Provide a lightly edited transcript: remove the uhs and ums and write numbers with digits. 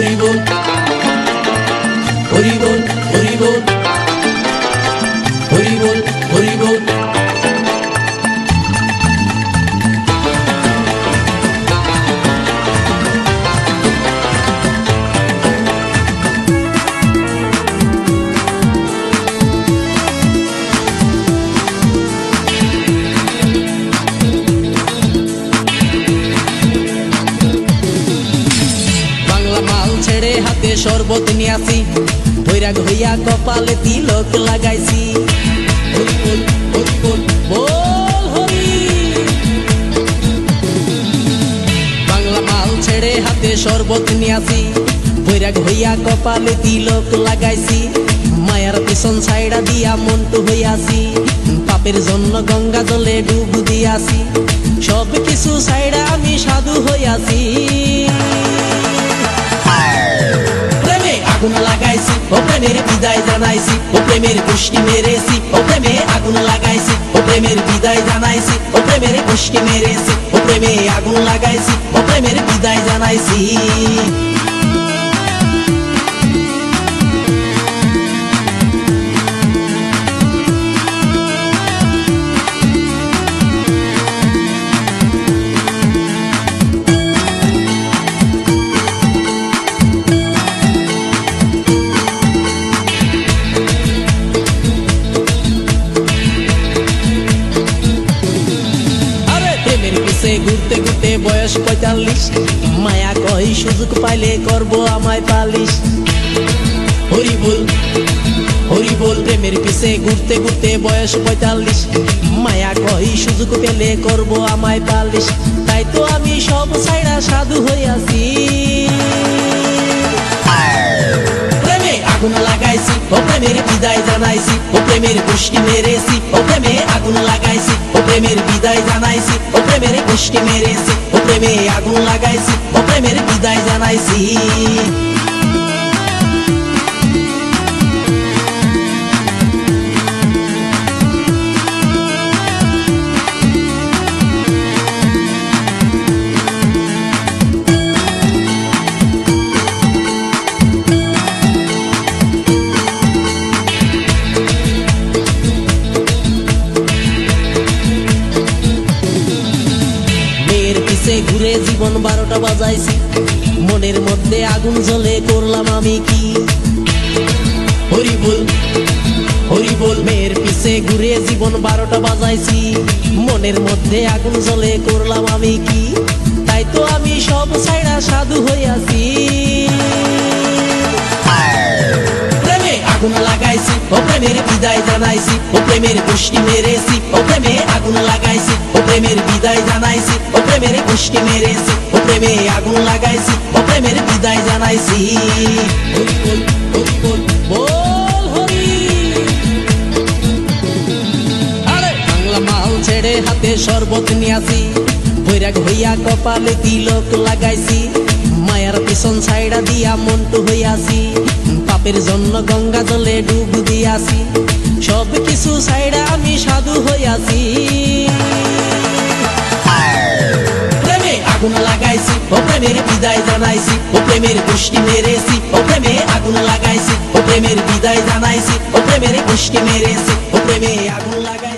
হরি বল হরি বল হরি বল হরি বল হরি বল। ছেড়ে হাতে শরবত নিয়াছি, বৈরাগ হইয়া কপালে তিলক লাগাইছি। হরি বল হরি বল বল হরি। বাংলা মাল ছেড়ে হাতে শরবত নিয়াছি, বৈরাগ হইয়া কপালে তিলক লাগাইছি। মায়ার পিছন ছাইড়া দিয়া মন্টু হইয়াছি, পাপের জন্য গঙ্গা জলে ডুব দিয়াছি। সব কিছু ছাইড়া আমি সাধু হইয়াছি। আগুন লাগাইছি ও প্রেমের বিদায় জানাইছি, ও প্রেমের পুষ্টি মেরেছি, ও প্রেমে আগুন লাগাইছি, ও প্রেমের বিদায় জানাইছি, ও প্রেমের পুষ্টি মেরেছি, ও প্রেমে আগুন লাগাইছি, ও প্রেমের বিদায় জানাইছি। ঘুরতে ঘুরতে বয়স ৪৫, মায়া কই সুযোগ পাইলে করবো আমায় পালিশ। হরি বল হরি বল। প্রেমের পিছে ঘুরতে ঘুরতে বয়স ৪৫, মায়া কই সুযোগ পেলে করবো আমায় পালিশ। তাই তো আমি সব ছাইড়া সাধু হইয়াছি। প্রেমে আগুন লাগাইছি ও প্রেমের বিদায় জানাইছি, ও প্রেমের পুষ্টি মেরেছি, ও প্রেমে আগুন লাগাইছি, ও প্রেমের বিদায় জানাইছি, ও প্রেমের পুষ্টি মেরেছি, ও প্রেমে আগুন লাগাইছি, ও প্রেমের বিদায় জানাইছি। ঘুরে জীবন ১২টা বাজাইছি, মনের মধ্যে আগুন জ্বলে করলাম আমি কি। হরি বল হরি বল। মেয়ের পিছে ঘুরে জীবন ১২টা বাজাইছি, মনের মধ্যে আগুন জ্বলে করলাম আমি কি। তাই তো আমি সব ছাইড়া সাধু হইয়াছি। প্রেমে আগুন লাগাইছি ও প্রেমের বিদায় জানাইছি, ও প্রেমের পুষ্টি মেরেছি, ও প্রেমে আগুন লাগাইছি, ও প্রেমের বিদায় জানাইছি, ও প্রেমের পুষ্টি মেরেছি, ও প্রেমে আগুন লাগাইছি, ও প্রেমের বিদায় জানাইছি। হরি বল হরি বল বল হরি। আরে বাংলা মাল ছেড়ে হাতে শরবত নিয়াছি, বৈরাগ হইয়া কপালে তিলক লাগাইছি। মায়ার পিছন ছাইড়া দিয়া মন্টু হইয়াছি, পাপের জন্য গঙ্গা জলে ডুব দিয়াছি। সব কিছু ছাইড়া আমি সাধু হইয়াছি। প্রেমে আগুন লাগাইছি ও প্রেমের বিদায় জানাইছি, ও প্রেমের পুষ্টি মেরেছি, ও প্রেমে আগুন লাগাইছি, ও প্রেমের বিদায় জানাইছি, ও প্রেমের পুষ্টি মেরেছি, ও প্রেমে আগুন লাগাইছি।